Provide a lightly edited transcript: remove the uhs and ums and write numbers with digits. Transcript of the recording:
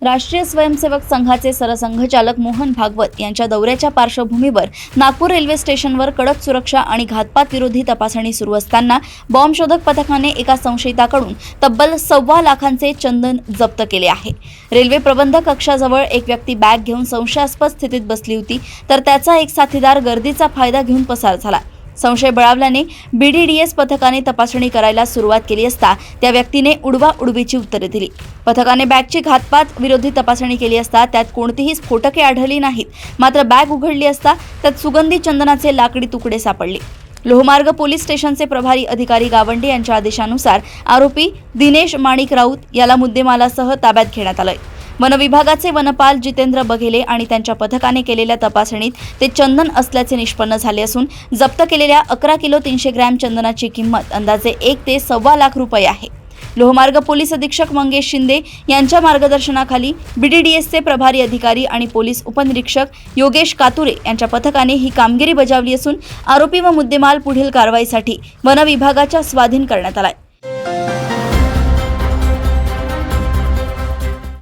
राष्ट्रीय स्वयंसेवक संघाचे सरसंघचालक मोहन भागवत यांच्या दौऱ्याच्या पार्श्वभूमीवर नागपूर रेल्वे स्टेशनवर कडक सुरक्षा आणि घातपात विरोधी तपासणी सुरू असताना बॉम्ब शोधक पथकाने एका संशयिताकडून तब्बल 1.25 लाखांचे चंदन जप्त केले आहे। रेल्वे प्रबंधक कक्षाजवळ एक व्यक्ती बॅग घेऊन संशयास्पद स्थितीत बसली होती, तर त्याचा एक साथीदार गर्दीचा फायदा घेऊन पसार झाला। संशय बळावल्याने BDDS पथकाने तपासणी करायला सुरुवात केली असता त्या व्यक्तीने उडवाउडवीची उत्तरे दिली। पथकाने बॅगची घातपात विरोधी तपासणी केली असता त्यात कोणतीही स्फोटके आढळली नाहीत, मात्र बॅग उघडली असता त्यात सुगंधी चंदनाचे लाकडी तुकडे सापडले। लोहमार्ग पोलीस स्टेशनचे प्रभारी अधिकारी गावंडे यांच्या आदेशानुसार आरोपी दिनेश माणिक राऊत याला मुद्देमालासह ताब्यात घेण्यात आले। वन विभागाचे वनपाल जितेंद्र बघेले आणि त्यांच्या पथकाने केलेल्या तपासणीत ते चंदन असल्याचे निष्पन्न झाले असून जप्त केलेल्या 11 किलो 300 ग्रॅम चंदनाची किंमत अंदाजे 1 ते 1.25 लाख रुपये आहे। लोहमार्ग पोलीस अधीक्षक मंगेश शिंदे यांच्या मार्गदर्शनाखाली BDDSचे प्रभारी अधिकारी आणि पोलीस उपनिरीक्षक योगेश कातुरे यांच्या पथकाने ही कामगिरी बजावली असून आरोपी व मुद्देमाल पुढील कारवाईसाठी वन विभागाच्या स्वाधीन करण्यात आलाय।